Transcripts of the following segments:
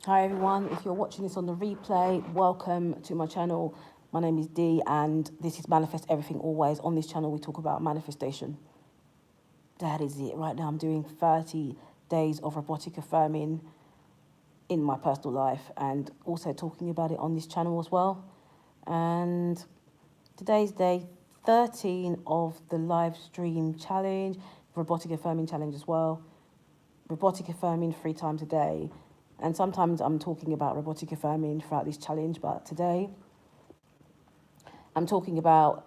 Hi everyone, if you're watching this on the replay, welcome to my channel. My name is Dee and this is Manifest Everything Always. On this channel we talk about manifestation. That is it. Right now I'm doing 30 days of robotic affirming in my personal life and also talking about it on this channel as well. And today's day 13 of the live stream challenge, robotic affirming challenge as well. Robotic affirming 3 times a day. And sometimes I'm talking about robotic affirming throughout this challenge, but today I'm talking about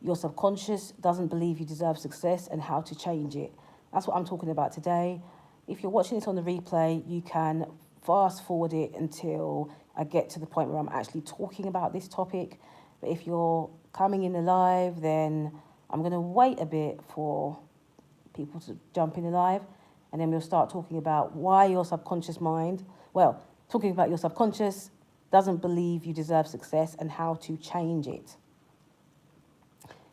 your subconscious doesn't believe you deserve success and how to change it. That's what I'm talking about today. If you're watching this on the replay, you can fast forward it until I get to the point where I'm actually talking about this topic. But if you're coming in the live, then I'm going to wait a bit for people to jump in the live. And then we'll start talking about why your subconscious mind, talking about your subconscious doesn't believe you deserve success and how to change it.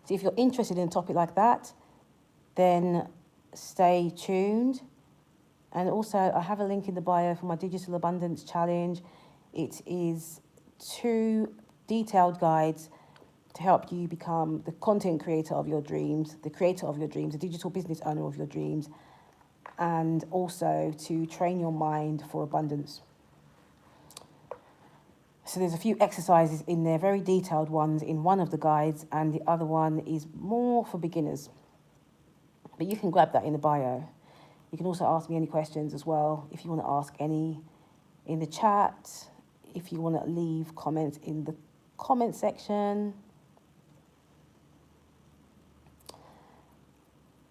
So if you're interested in a topic like that, then stay tuned. And also, I have a link in the bio for my Digital Abundance Challenge. It is 2 detailed guides to help you become the content creator of your dreams, the creator of your dreams, the digital business owner of your dreams, and also to train your mind for abundance. So there's a few exercises in there, very detailed ones in one of the guides, and the other one is more for beginners. But you can grab that in the bio. You can also ask me any questions as well, if you want to ask any in the chat, if you want to leave comments in the comment section.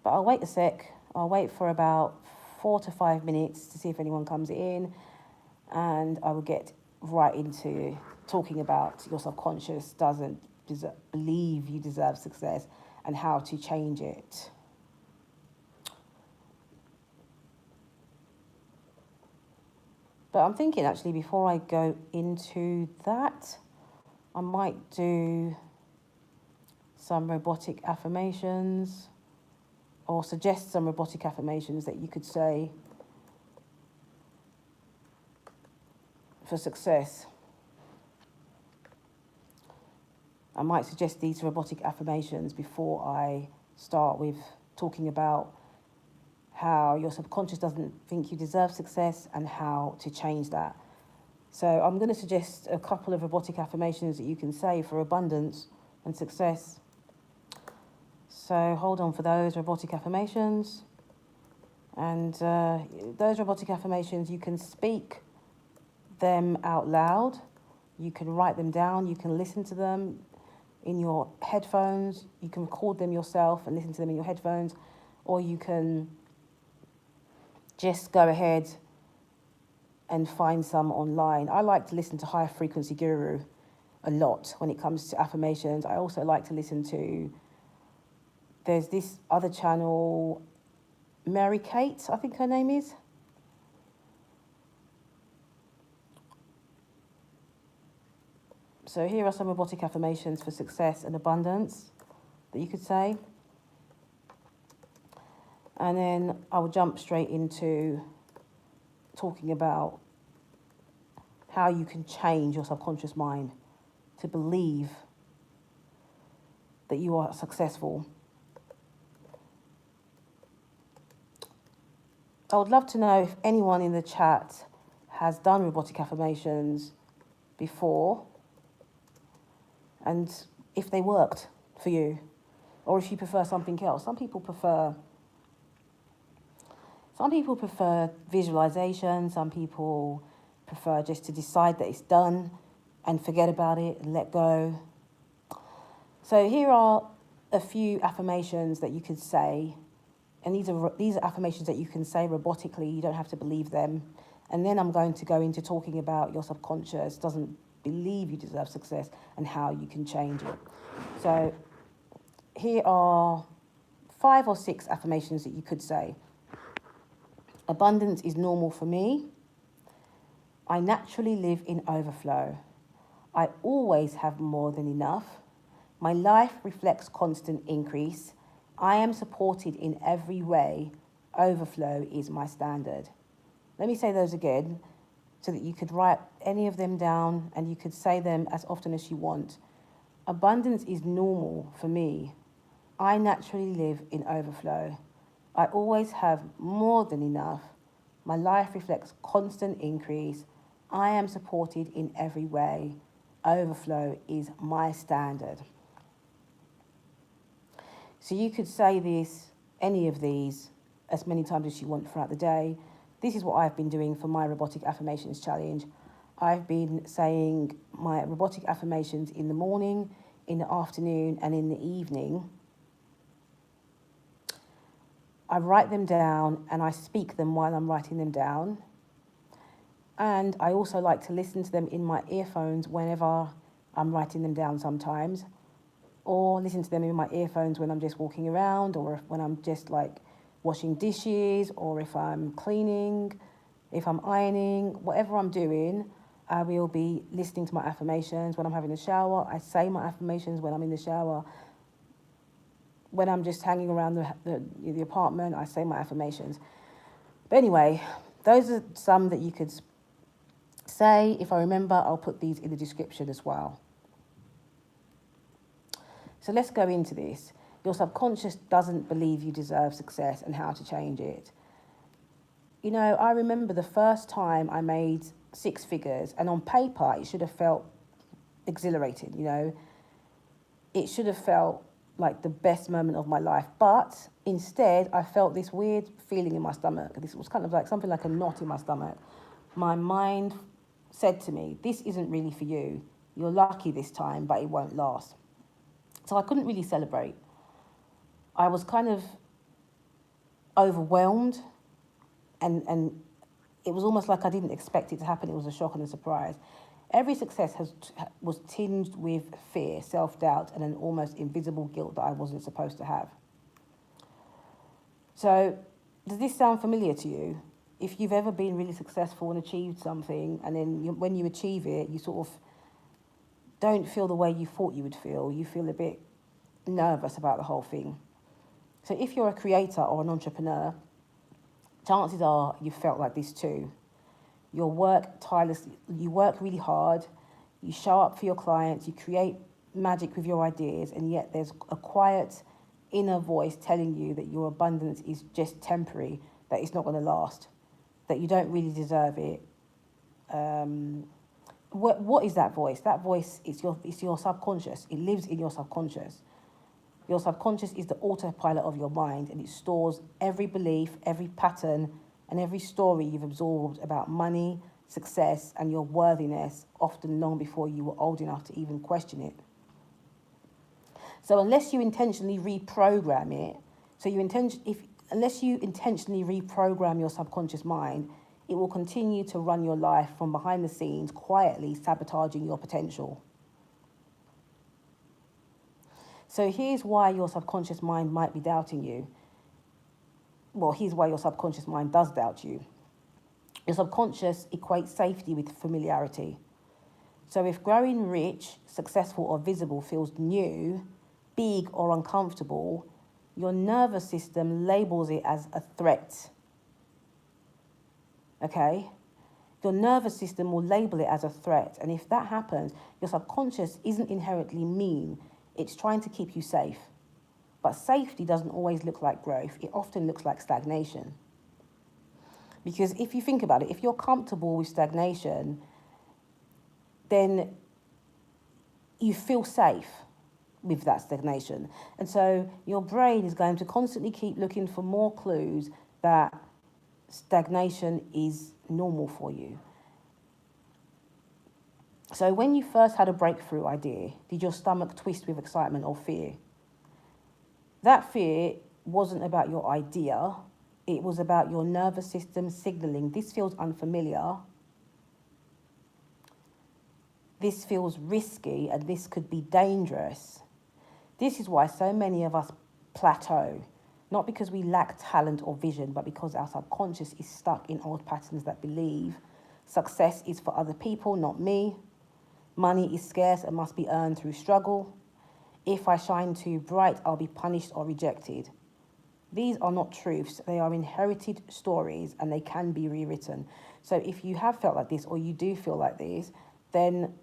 But I'll wait a sec. I'll wait for about 4 to 5 minutes to see if anyone comes in, and I will get right into talking about your subconscious doesn't believe you deserve success and how to change it. But I'm thinking actually before I go into that, I might do some robotic affirmations or suggest some robotic affirmations that you could say for success. I might suggest these robotic affirmations before I start with talking about how your subconscious doesn't think you deserve success and how to change that. So I'm going to suggest a couple of robotic affirmations that you can say for abundance and success. So hold on for those robotic affirmations. And those robotic affirmations, you can speak them out loud. You can write them down. You can listen to them in your headphones. You can record them yourself and listen to them in your headphones. Or you can just go ahead and find some online. I like to listen to High Frequency Guru a lot when it comes to affirmations. I also like to listen to, there's this other channel, Mary Kate, I think her name is. So here are some robotic affirmations for success and abundance that you could say. And then I will jump straight into talking about how you can change your subconscious mind to believe that you are successful. I would love to know if anyone in the chat has done robotic affirmations before and if they worked for you, or if you prefer something else. Some people prefer visualization. Some people prefer just to decide that it's done and forget about it and let go. So here are a few affirmations that you could say. And these are affirmations that you can say robotically. You don't have to believe them. And then I'm going to go into talking about your subconscious doesn't believe you deserve success and how you can change it. So here are 5 or 6 affirmations that you could say. Abundance is normal for me. I naturally live in overflow. I always have more than enough. My life reflects constant increase. I am supported in every way. Overflow is my standard. Let me say those again. so that you could write any of them down and you could say them as often as you want. Abundance is normal for me. I naturally live in overflow. I always have more than enough. My life reflects constant increase. I am supported in every way. Overflow is my standard. So you could say this, any of these, as many times as you want throughout the day. This is what I've been doing for my robotic affirmations challenge. I've been saying my robotic affirmations in the morning, in the afternoon, and in the evening. I write them down and I speak them while I'm writing them down. And I also like to listen to them in my earphones whenever I'm writing them down sometimes, or listen to them in my earphones when I'm just walking around, or when I'm just like washing dishes, or if I'm cleaning, if I'm ironing, whatever I'm doing, I will be listening to my affirmations. When I'm having a shower, I say my affirmations when I'm in the shower. When I'm just hanging around the apartment, I say my affirmations. But anyway, those are some that you could say. If I remember, I'll put these in the description as well. So let's go into this. Your subconscious doesn't believe you deserve success and how to change it. You know, I remember the first time I made 6 figures, and on paper, it should have felt exhilarating, you know. It should have felt like the best moment of my life. But instead, I felt this weird feeling in my stomach. This was kind of like something like a knot in my stomach. My mind said to me, this isn't really for you. You're lucky this time, but it won't last. So I couldn't really celebrate. I was kind of overwhelmed, and it was almost like I didn't expect it to happen. It was a shock and a surprise. Every success was tinged with fear, self-doubt, and an almost invisible guilt that I wasn't supposed to have. So, does this sound familiar to you? If you've ever been really successful and achieved something, and then when you achieve it, you sort of don't feel the way you thought you would feel. You feel a bit nervous about the whole thing. So if you're a creator or an entrepreneur, chances are you felt like this too. You work tirelessly, you work really hard, you show up for your clients, you create magic with your ideas, and yet there's a quiet inner voice telling you that your abundance is just temporary, that it's not going to last, that you don't really deserve it. What is that voice? That voice is your subconscious. It lives in your subconscious. Your subconscious is the autopilot of your mind, and it stores every belief, every pattern, and every story you've absorbed about money, success, and your worthiness, often long before you were old enough to even question it. So unless you intentionally reprogram it, unless you intentionally reprogram your subconscious mind, it will continue to run your life from behind the scenes, quietly sabotaging your potential. So here's why your subconscious mind might be doubting you. Well, here's why your subconscious mind does doubt you. Your subconscious equates safety with familiarity. So if growing rich, successful, or visible feels new, big, or uncomfortable, your nervous system labels it as a threat. Okay? Your nervous system will label it as a threat. And if that happens, your subconscious isn't inherently mean. It's trying to keep you safe. But safety doesn't always look like growth. It often looks like stagnation. Because if you think about it, if you're comfortable with stagnation, then you feel safe with that stagnation. And so your brain is going to constantly keep looking for more clues that stagnation is normal for you. So when you first had a breakthrough idea, did your stomach twist with excitement or fear? That fear wasn't about your idea. It was about your nervous system signaling, this feels unfamiliar, this feels risky, and this could be dangerous. This is why so many of us plateau, not because we lack talent or vision, but because our subconscious is stuck in old patterns that believe success is for other people, not me. Money is scarce and must be earned through struggle. If I shine too bright, I'll be punished or rejected. These are not truths, they are inherited stories and they can be rewritten. So if you have felt like this or you do feel like this, then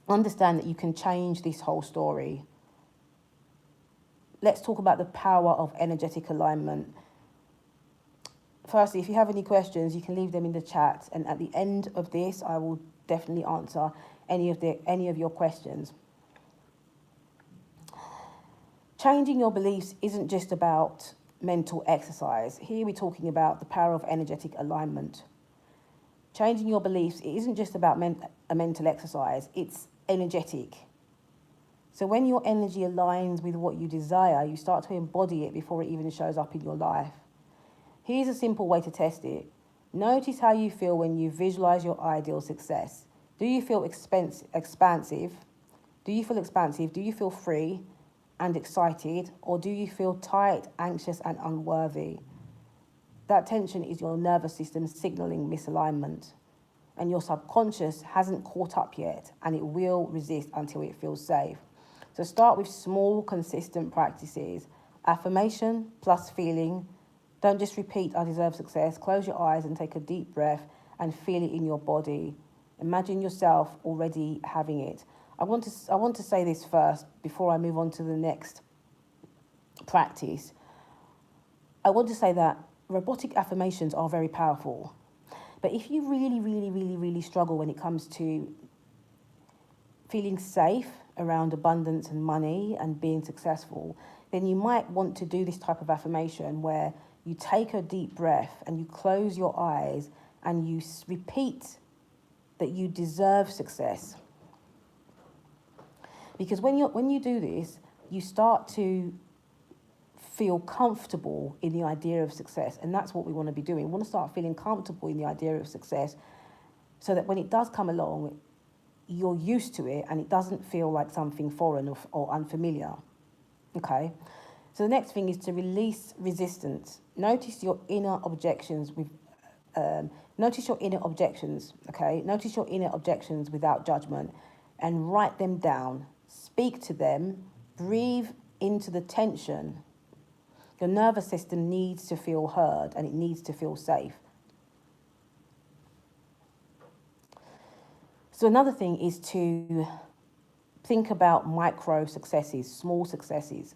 understand that you can change this whole story. Let's talk about the power of energetic alignment. Firstly, if you have any questions, you can leave them in the chat, and at the end of this, I will definitely answer any of your questions. Changing your beliefs isn't just about mental exercise. Here we're talking about the power of energetic alignment. Changing your beliefs, it isn't just about a mental exercise, it's energetic. So when your energy aligns with what you desire, you start to embody it before it even shows up in your life. Here's a simple way to test it. Notice how you feel when you visualize your ideal success. Do you feel expansive? Do you feel expansive? Do you feel free and excited? Or do you feel tight, anxious, and unworthy? That tension is your nervous system signaling misalignment. And your subconscious hasn't caught up yet, and it will resist until it feels safe. So start with small, consistent practices. Affirmation plus feeling. Don't just repeat, I deserve success. Close your eyes and take a deep breath and feel it in your body. Imagine yourself already having it. I want to say this first before I move on to the next practice. I want to say that robotic affirmations are very powerful. But if you really struggle when it comes to feeling safe around abundance and money and being successful, then you might want to do this type of affirmation where you take a deep breath and you close your eyes and you repeat that you deserve success. Because when you do this, you start to feel comfortable in the idea of success. And that's what we want to be doing. We want to start feeling comfortable in the idea of success so that when it does come along, you're used to it and it doesn't feel like something foreign or unfamiliar. Okay? So the next thing is to release resistance. Notice your inner objections notice your inner objections, okay? Notice your inner objections without judgment and write them down. Speak to them. Breathe into the tension. Your nervous system needs to feel heard and it needs to feel safe. So another thing is to think about micro successes, small successes.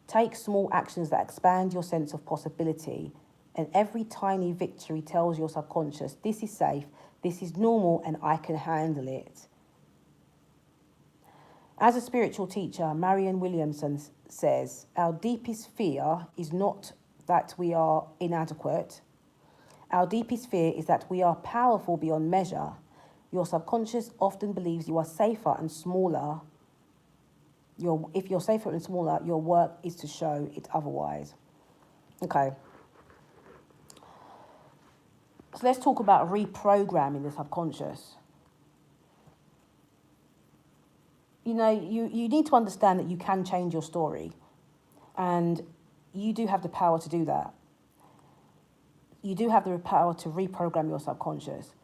Take small actions that expand your sense of possibility, and every tiny victory tells your subconscious, this is safe, this is normal, and I can handle it. As a spiritual teacher, Marianne Williamson says, our deepest fear is not that we are inadequate. Our deepest fear is that we are powerful beyond measure. Your subconscious often believes you are safer and smaller. If you're safer and smaller, your work is to show it otherwise. Okay. So let's talk about reprogramming the subconscious. You know, you need to understand that you can change your story. And you do have the power to do that. You do have the power to reprogram your subconscious.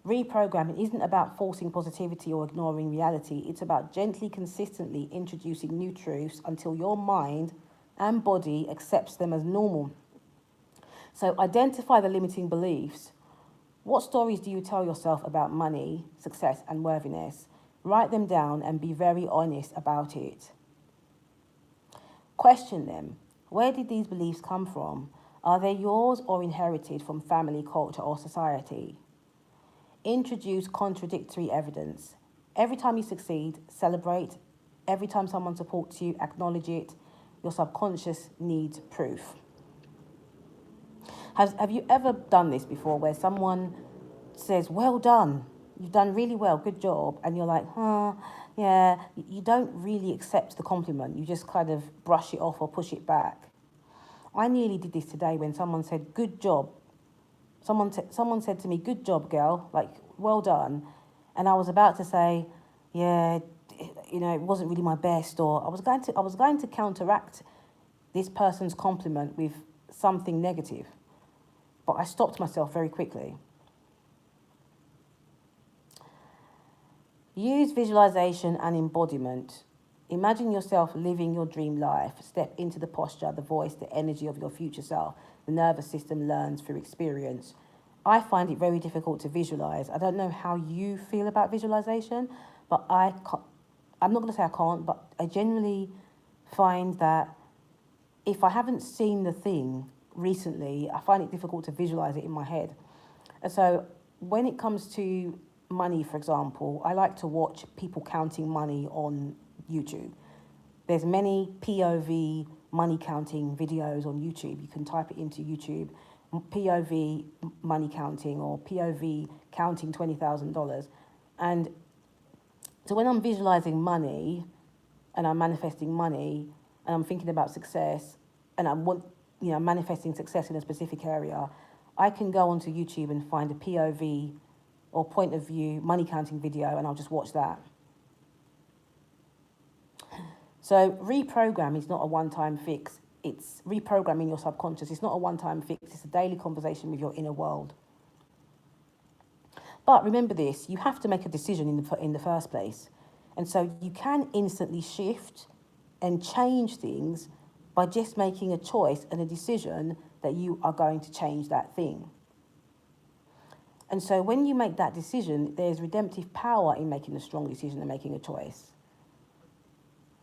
Reprogramming isn't about forcing positivity or ignoring reality. It's about gently, consistently introducing new truths until your mind and body accepts them as normal. So identify the limiting beliefs. What stories do you tell yourself about money, success, and worthiness? Write them down and be very honest about it. Question them. Where did these beliefs come from? Are they yours or inherited from family, culture, or society? Introduce contradictory evidence. Every time you succeed, celebrate. Every time someone supports you, acknowledge it. Your subconscious needs proof. Have you ever done this before where someone says, well done, you've done really well, good job, and you're like, yeah, you don't really accept the compliment. You just kind of brush it off or push it back. I nearly did this today when someone said, good job. Someone said to me, good job, girl, like, well done. And I was about to say, yeah, you know, it wasn't really my best, or I was going to counteract this person's compliment with something negative. But I stopped myself very quickly. Use visualization and embodiment. Imagine yourself living your dream life. Step into the posture, the voice, the energy of your future self. The nervous system learns through experience. I find it very difficult to visualize. I don't know how you feel about visualization, but I'm not going to say I can't, but I generally find that if I haven't seen the thing recently, I find it difficult to visualize it in my head. And so when it comes to money, for example, I like to watch people counting money on YouTube. There's many POV money counting videos on YouTube. You can type it into YouTube, POV money counting or POV counting $20,000. And so when I'm visualizing money and I'm manifesting money and I'm thinking about success and I want, manifesting success in a specific area, I can go onto YouTube and find a POV or point of view money counting video and I'll just watch that. So reprogram is not a one-time fix. It's reprogramming your subconscious. It's not a one-time fix. It's a daily conversation with your inner world. But remember this, you have to make a decision in the first place. And so you can instantly shift and change things by just making a choice and a decision that you are going to change that thing. And so when you make that decision, there's redemptive power in making a strong decision and making a choice.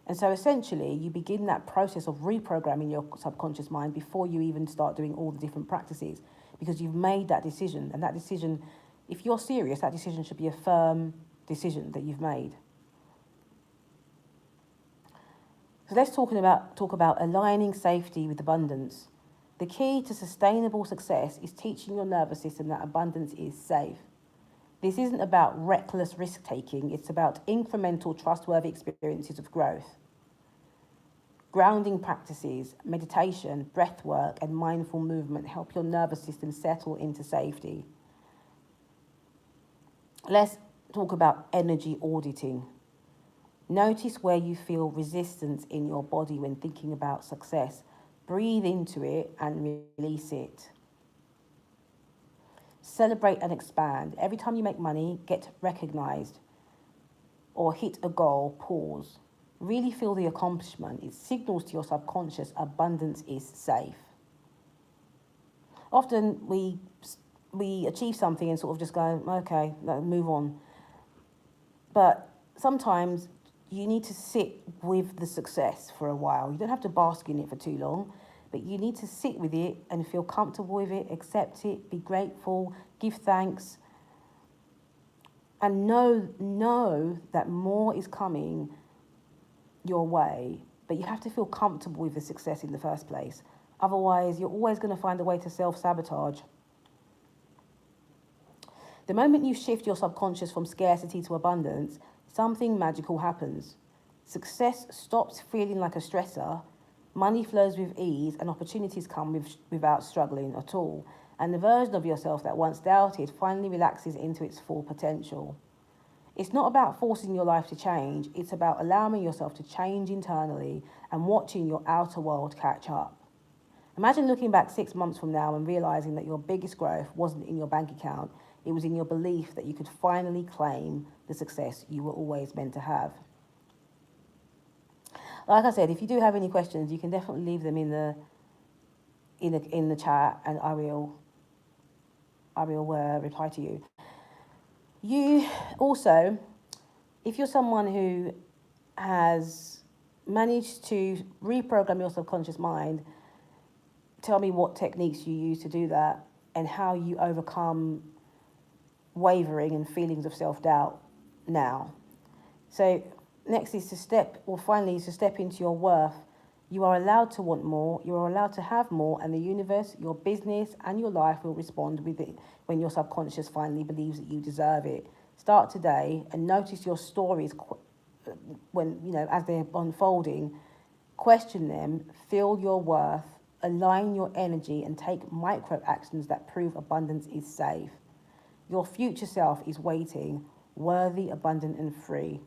And so essentially, you begin that process of reprogramming your subconscious mind before you even start doing all the different practices, because you've made that decision. And that decision, if you're serious, that decision should be a firm decision that you've made. So let's talk about aligning safety with abundance. The key to sustainable success is teaching your nervous system that abundance is safe. This isn't about reckless risk-taking, it's about incremental, trustworthy experiences of growth. Grounding practices, meditation, breath work, and mindful movement help your nervous system settle into safety. Let's talk about energy auditing. Notice where you feel resistance in your body when thinking about success. Breathe into it and release it. Celebrate and expand. Every time you make money, get recognized or hit a goal, pause. Really feel the accomplishment. It signals to your subconscious abundance is safe. Often we achieve something and sort of just go, okay, move on. But sometimes you need to sit with the success for a while. You don't have to bask in it for too long, but you need to sit with it and feel comfortable with it, accept it, be grateful, give thanks, and know that more is coming your way, but you have to feel comfortable with the success in the first place. Otherwise, you're always going to find a way to self-sabotage. The moment you shift your subconscious from scarcity to abundance, something magical happens. Success stops feeling like a stressor, money flows with ease, and opportunities come without struggling at all. And the version of yourself that once doubted finally relaxes into its full potential. It's not about forcing your life to change, it's about allowing yourself to change internally and watching your outer world catch up. Imagine looking back 6 months from now and realizing that your biggest growth wasn't in your bank account, it was in your belief that you could finally claim the success you were always meant to have. Like I said, if you do have any questions, you can definitely leave them in the chat, and I will reply to you. You also, if you're someone who has managed to reprogram your subconscious mind, tell me what techniques you use to do that and how you overcome wavering and feelings of self-doubt now. So next is finally is to step into your worth. You are allowed to want more, you are allowed to have more, and the universe, your business, and your life will respond with it when your subconscious finally believes that you deserve it. Start today and notice your stories as they're unfolding. Question them, feel your worth, align your energy, and take micro actions that prove abundance is safe. Your future self is waiting, worthy, abundant, and free.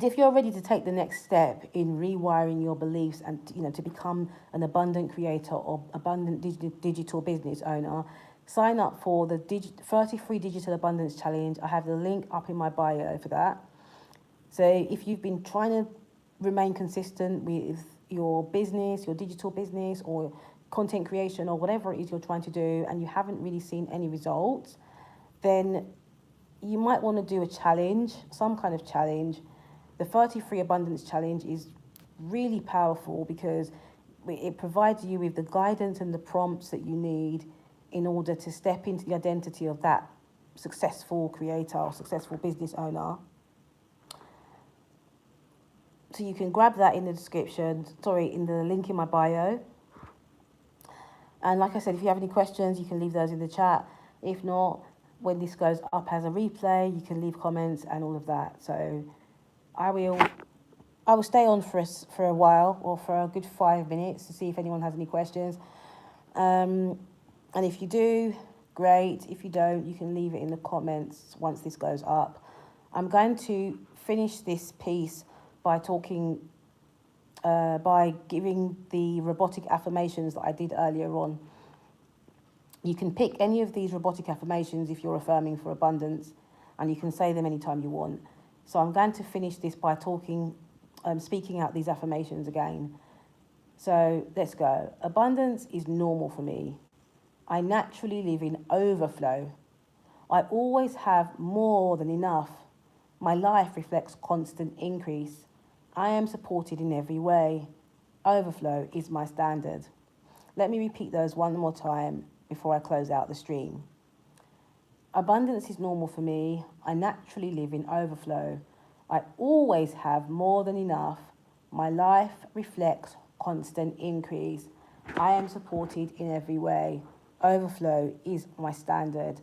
If you're ready to take the next step in rewiring your beliefs and to become an abundant creator or abundant digital business owner, sign up for the 30 Free Digital Abundance Challenge. I have the link up in my bio for that. So if you've been trying to remain consistent with your business, your digital business, or content creation, or whatever it is you're trying to do, and you haven't really seen any results, then you might want to do a challenge, some kind of challenge. The 33 Abundance Challenge is really powerful because it provides you with the guidance and the prompts that you need in order to step into the identity of that successful creator or successful business owner. So you can grab that in the description, in the link in my bio. And like I said, if you have any questions, you can leave those in the chat. If not, when this goes up as a replay, you can leave comments and all of that. So I will stay on for a while, or for a good 5 minutes, to see if anyone has any questions. And if you do, great. If you don't, you can leave it in the comments once this goes up. I'm going to finish this piece by giving the robotic affirmations that I did earlier on. You can pick any of these robotic affirmations if you're affirming for abundance, and you can say them anytime you want. So I'm going to finish this by speaking out these affirmations again. So let's go. Abundance is normal for me. I naturally live in overflow. I always have more than enough. My life reflects constant increase. I am supported in every way. Overflow is my standard. Let me repeat those one more time before I close out the stream. Abundance is normal for me. I naturally live in overflow. I always have more than enough. My life reflects constant increase. I am supported in every way. Overflow is my standard.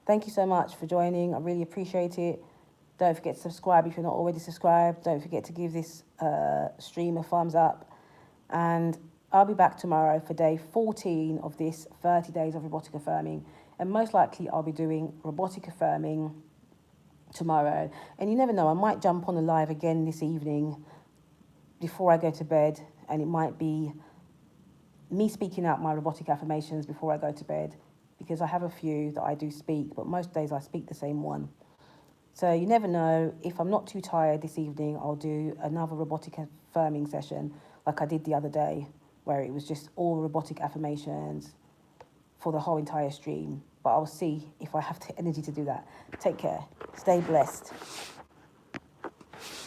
Thank you so much for joining. I really appreciate it. Don't forget to subscribe if you're not already subscribed. Don't forget to give this stream a thumbs up. And I'll be back tomorrow for day 14 of this 30 days of robotic affirming. And most likely I'll be doing robotic affirming tomorrow. And you never know, I might jump on the live again this evening before I go to bed. And it might be me speaking out my robotic affirmations before I go to bed, because I have a few that I do speak, but most days I speak the same one. So you never know. If I'm not too tired this evening, I'll do another robotic affirming session like I did the other day, where it was just all robotic affirmations for the whole entire stream. But I'll see if I have the energy to do that. Take care. Stay blessed.